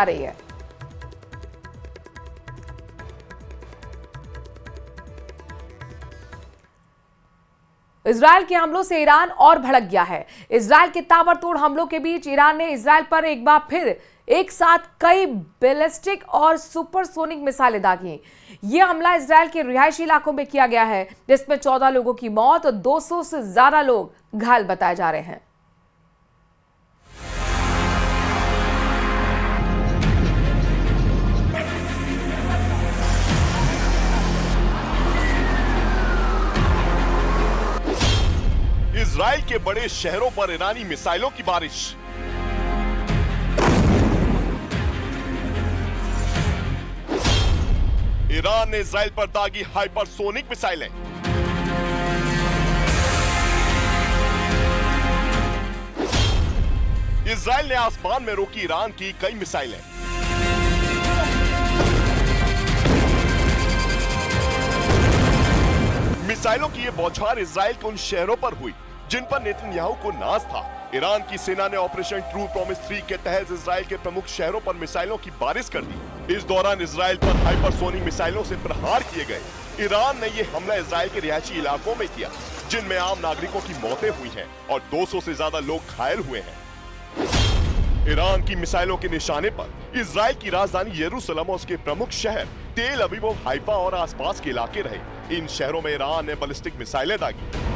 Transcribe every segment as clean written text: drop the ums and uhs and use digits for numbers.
रही है। इजरायल के हमलों से ईरान और भड़क गया है। इजरायल के ताबड़तोड़ हमलों के बीच ईरान ने इजरायल पर एक बार फिर एक साथ कई बैलिस्टिक और सुपरसोनिक मिसाइलें दागी। यह हमला इजरायल के रिहायशी इलाकों में किया गया है, जिसमें 14 लोगों की मौत और 200 से ज्यादा लोग घायल बताए जा रहे हैं। इजराइल के बड़े शहरों पर ईरानी मिसाइलों की बारिश। ईरान ने इजराइल पर दागी हाइपरसोनिक मिसाइलें। इजराइल ने आसमान में रोकी ईरान की कई मिसाइलें। मिसाइलों की ये बौछार इजराइल के उन शहरों पर हुई जिन पर नेतन्याहू को नाज था। ईरान की सेना ने ऑपरेशन ट्रू प्रॉमिस 3 के तहत इजराइल के प्रमुख शहरों पर मिसाइलों की बारिश कर दी। इस दौरान इजराइल पर हाइपरसोनिक मिसाइलों से प्रहार किए गए। ईरान ने यह हमला इजराइल के रिहायशी इलाकों में किया, जिनमें आम नागरिकों की मौतें हुई हैं और 200 से ज्यादा लोग घायल हुए हैं। ईरान की मिसाइलों के निशाने पर इजराइल की राजधानी यरूशलेम और उसके प्रमुख शहर तेल अवीव, हाइफा और आसपास के इलाके रहे। इन शहरों में ईरान ने बैलिस्टिक मिसाइलें दागी।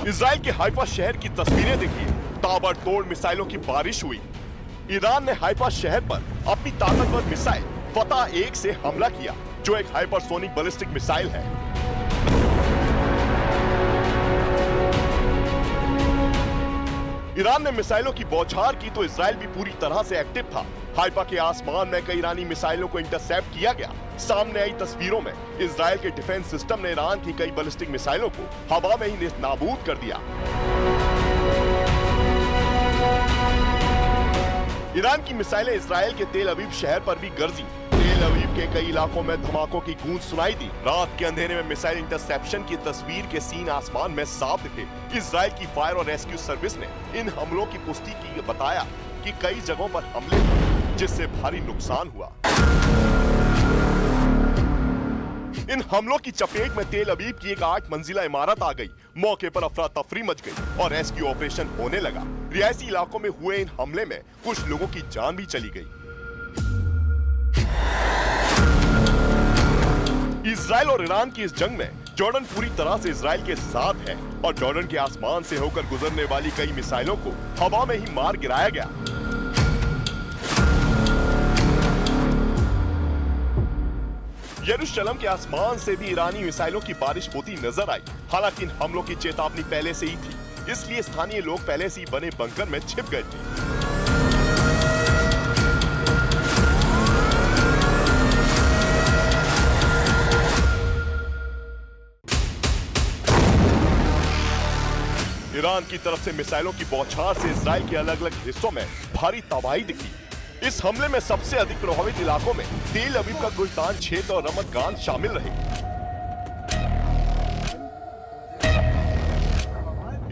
इजराइल के हाइफा शहर की तस्वीरें देखिए, ताबड़तोड़ मिसाइलों की बारिश हुई। ईरान ने हाइफा शहर पर अपनी ताकतवर मिसाइल फतह 1 से हमला किया, जो एक हाइपरसोनिक बैलिस्टिक मिसाइल है। ईरान ने मिसाइलों की बौछार की तो इजराइल भी पूरी तरह से एक्टिव था। हाइफा के आसमान में कई ईरानी मिसाइलों को इंटरसेप्ट किया गया। सामने आई तस्वीरों में इजराइल के डिफेंस सिस्टम ने ईरान की कई बैलिस्टिक मिसाइलों को हवा में ही नेस्तनाबूद कर दिया। ईरान की मिसाइलें इजराइल के तेल अवीव शहर पर भी गरजी। तेल अवीव के कई इलाकों में धमाकों की गूंज सुनाई दी। रात के अंधेरे में मिसाइल इंटरसेप्शन की तस्वीर के सीन आसमान में साफ दिखे। इजराइल की फायर और रेस्क्यू सर्विस ने इन हमलों की पुष्टि की, बताया कि कई जगहों पर हमले हुए जिससे भारी नुकसान हुआ। इन हमलों की चपेट में तेल अवीव की एक 8 मंजिला इमारत आ गई। मौके पर अफरा तफरी मच गई और रेस्क्यू ऑपरेशन होने लगा। रिहायशी इलाकों में हुए इन हमले में कुछ लोगों की जान भी चली गई। इजराइल और ईरान की इस जंग में जॉर्डन पूरी तरह से इजराइल के साथ है और जॉर्डन के आसमान से होकर गुजरने वाली कई मिसाइलों को हवा में ही मार गिराया गया। यरूशलेम के आसमान से भी ईरानी मिसाइलों की बारिश होती नजर आई। हालांकि इन हमलों की चेतावनी पहले से ही थी, इसलिए स्थानीय लोग पहले से ही बने बंकर में छिप गए थे। ईरान की तरफ से मिसाइलों की बौछार से इजराइल के अलग अलग हिस्सों में भारी तबाही दिखी। इस हमले में सबसे अधिक प्रभावित इलाकों में तेल अवीव का गुलतान क्षेत्र और रमत गान शामिल रहे।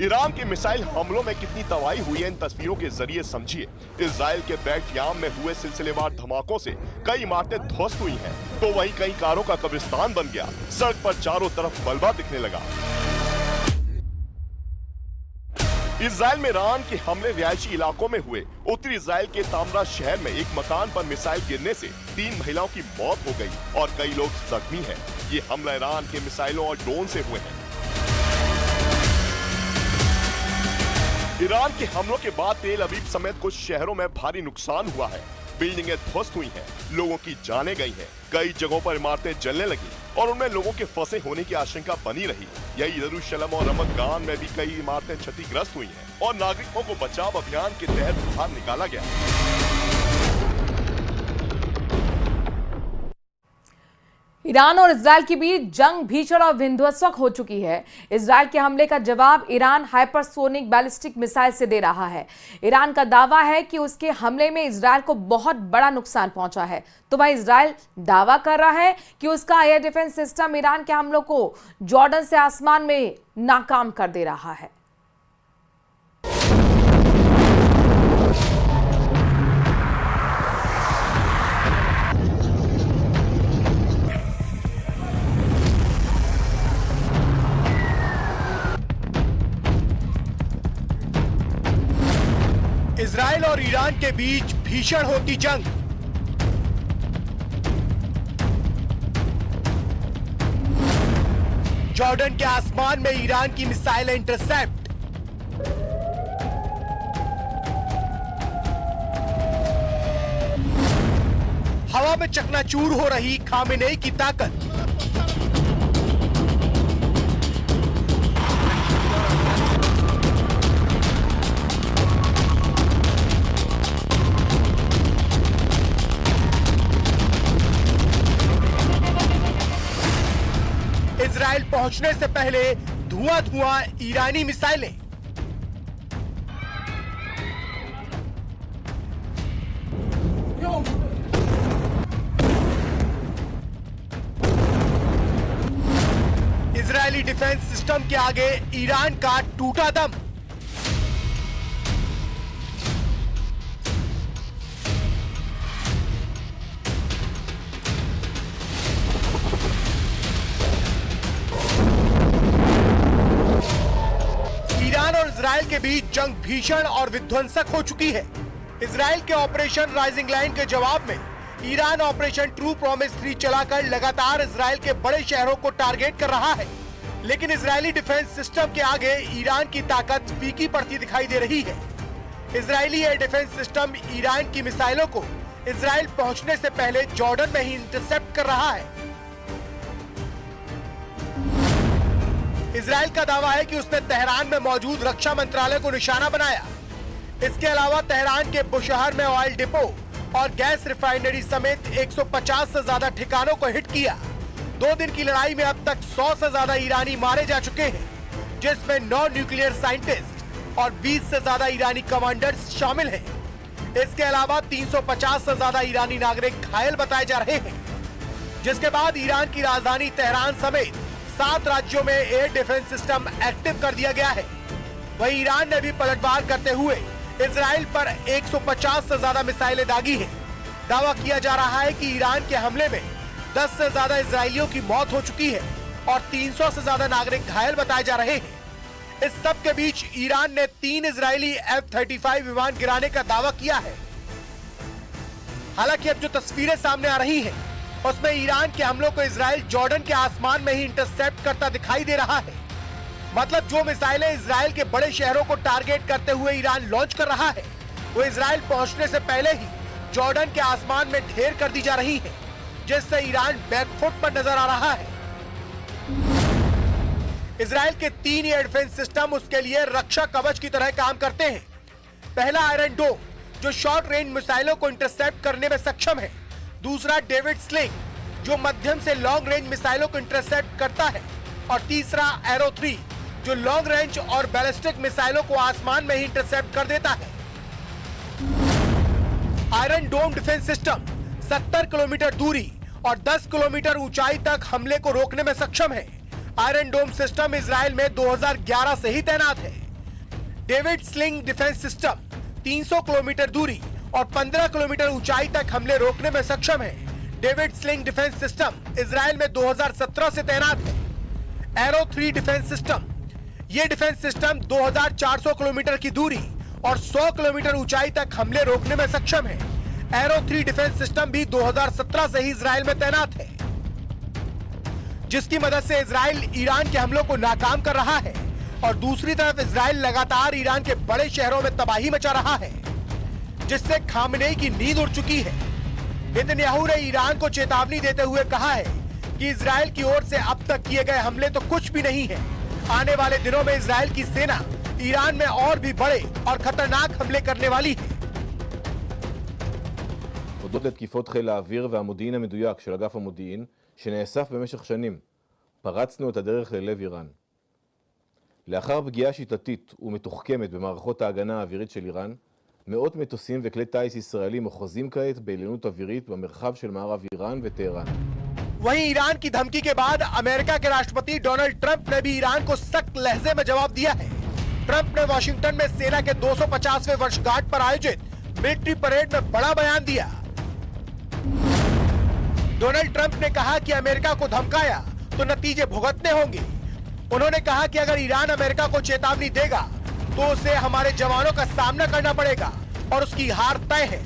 ईरान के मिसाइल हमलों में कितनी तबाही हुई है, इन तस्वीरों के जरिए समझिए। इजराइल के बैट याम में हुए सिलसिलेवार धमाकों से कई इमारतें ध्वस्त हुई हैं, तो वहीं कई कारों का कब्रिस्तान बन गया। सड़क पर चारों तरफ मलबा दिखने लगा। इजराइल में ईरान के हमले रिहायशी इलाकों में हुए। उत्तरी इजराइल के तामरा शहर में एक मकान पर मिसाइल गिरने से 3 महिलाओं की मौत हो गई और कई लोग जख्मी हैं। ये हमला ईरान के मिसाइलों और ड्रोन से हुए हैं। ईरान के हमलों के बाद तेल अवीव समेत कुछ शहरों में भारी नुकसान हुआ है। बिल्डिंगें ध्वस्त हुई हैं, लोगों की जानें गई हैं, कई जगहों पर इमारतें जलने लगी और उनमें लोगों के फंसे होने की आशंका बनी रही। यही यरूशलेम और रमत गान में भी कई इमारतें क्षतिग्रस्त हुई हैं और नागरिकों को बचाव अभियान के तहत बाहर निकाला गया। ईरान और इजरायल के बीच जंग भीषण और विध्वंसक हो चुकी है। इजरायल के हमले का जवाब ईरान हाइपरसोनिक बैलिस्टिक मिसाइल से दे रहा है। ईरान का दावा है कि उसके हमले में इजरायल को बहुत बड़ा नुकसान पहुंचा है, तो वह इजरायल दावा कर रहा है कि उसका एयर डिफेंस सिस्टम ईरान के हमलों को जॉर्डन से आसमान में नाकाम कर दे रहा है। इजराइल और ईरान के बीच भीषण होती जंग। जॉर्डन के आसमान में ईरान की मिसाइल इंटरसेप्ट। हवा में चकनाचूर हो रही खामेनेई की ताकत। इजराइल पहुंचने से पहले धुआं धुआं ईरानी मिसाइलें। इजरायली डिफेंस सिस्टम के आगे ईरान का टूटा दम। ईरान और इजराइल के बीच जंग भीषण और विध्वंसक हो चुकी है। इजराइल के ऑपरेशन राइजिंग लाइन के जवाब में ईरान ऑपरेशन ट्रू प्रॉमिस 3 चलाकर लगातार इजराइल के बड़े शहरों को टारगेट कर रहा है। लेकिन इजरायली डिफेंस सिस्टम के आगे ईरान की ताकत फीकी पड़ती दिखाई दे रही है। Israeli air defence system Iran की मिसाइलों को इजराइल पहुंचने से पहले जॉर्डन में ही इंटरसेप्ट कर रहा है। इजराइल का दावा है कि उसने तेहरान में मौजूद रक्षा मंत्रालय को निशाना बनाया। इसके अलावा तेहरान के बुशहर में ऑयल डिपो और गैस रिफाइनरी समेत 150 से ज्यादा ठिकानों को हिट किया। 2 दिन की लड़ाई में अब तक 100 से ज्यादा ईरानी मारे जा चुके हैं, जिसमें 9 न्यूक्लियर साइंटिस्ट और 20 से ज्यादा ईरानी कमांडर्स शामिल हैं। इसके अलावा 350 से ज्यादा ईरानी नागरिक घायल बताए जा रहे हैं। जिसके बाद ईरान की राजधानी तेहरान समेत 7 राज्यों में एयर डिफेंस सिस्टम एक्टिव कर दिया गया है। वहीं ईरान ने भी पलटवार करते हुए इजराइल पर 150 से ज्यादा मिसाइलें दागी है। दावा किया जा रहा है कि ईरान के हमले में 10 से ज्यादा इजरायलियों की मौत हो चुकी है और 300 से ज्यादा नागरिक घायल बताए जा रहे हैं। इस सब के बीच ईरान ने 3 इजरायली F-35 विमान गिराने का दावा किया है। हालांकि अब जो तस्वीरें सामने आ रही हैं, उसमें ईरान के हमलों को इजराइल जॉर्डन के आसमान में ही इंटरसेप्ट करता दिखाई दे रहा है। मतलब जो मिसाइलें इजराइल के बड़े शहरों को टारगेट करते हुए ईरान लॉन्च कर रहा है, वो इजराइल पहुंचने से पहले ही जॉर्डन के आसमान में ढेर कर दी जा रही है, जिससे ईरान बैकफुट पर नजर आ रहा है। इजराइल के 3 एयर डिफेंस सिस्टम उसके लिए रक्षा कवच की तरह काम करते हैं। पहला आयरन डोम, जो शॉर्ट रेंज मिसाइलों को इंटरसेप्ट करने में सक्षम है। दूसरा डेविड स्लिंग, जो मध्यम से लॉन्ग रेंज मिसाइलों को इंटरसेप्ट करता है। और तीसरा एरो 3, जो लॉन्ग रेंज और बैलिस्टिक मिसाइलों को आसमान में ही इंटरसेप्ट कर देता है। आयरन डोम डिफेंस सिस्टम 70 किलोमीटर दूरी और 10 किलोमीटर ऊंचाई तक हमले को रोकने में सक्षम है। आयरन डोम सिस्टम इजराइल में 2011 से ही तैनात है। David sling defence system 300 kilometre दूरी और 15 किलोमीटर ऊंचाई तक हमले रोकने में सक्षम है। David sling defence system Israel में 2017 से तैनात है। एरो 3 डिफेंस सिस्टम, ये डिफेंस सिस्टम 2400 किलोमीटर की दूरी और 100 किलोमीटर ऊंचाई तक हमले रोकने में सक्षम है। एरो 3 डिफेंस सिस्टम भी 2017 से ही इजराइल में तैनात है, जिसकी मदद से इजराइल ईरान के हमलों को नाकाम कर रहा है। और दूसरी तरफ इजराइल लगातार ईरान के बड़े शहरों में तबाही मचा रहा है, जिससे खामेनेई की नींद उड़ चुकी है। नेतन्याहू ने ईरान को चेतावनी देते हुए कहा है कि इजराइल की ओर से अब तक किए गए हमले तो कुछ भी नहीं है। आने वाले दिनों में इजराइल की सेना ईरान में और भी बड़े और खतरनाक हमले करने वाली है। הודות לתקיפות חיל האוויר והמודיעין המדויק של אגף המודיעין שנאסף במשך שנים, פרצנו את הדרך ללב איראן. לאחר פגיעה שיטתית ומתוחכמת במערכות ההגנה האווירית של איראן, מאות מטוסים וכלי טיס ישראלים אוחזים כעת בעליונות אווירית במרחב של מערב איראן וטהרן. वहीं ईरान की धमकी के बाद अमेरिका के राष्ट्रपति डोनाल्ड ट्रंप ने भी ईरान को सख्त लहजे में जवाब दिया है। ट्रंप ने वॉशिंगटन में सेना के 250वें वर्षगांठ पर आयोजित मिलिट्री परेड में बड़ा बयान दिया। डोनाल्ड ट्रंप ने कहा कि अमेरिका को धमकाया तो नतीजे भुगतने होंगे। उन्होंने कहा कि अगर ईरान अमेरिका को चेतावनी देगा तो उसे हमारे जवानों का सामना करना पड़ेगा। और उसकी हार तय है।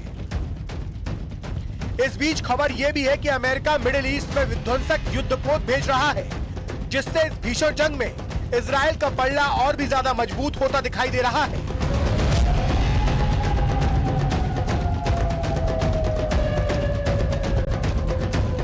इस बीच खबर यह भी है कि अमेरिका मिडिल ईस्ट में विध्वंसक युद्धपोत भेज रहा है, जिससे इस भीषण जंग में इजराइल का पलड़ा और भी ज्यादा मजबूत होता दिखाई दे रहा है।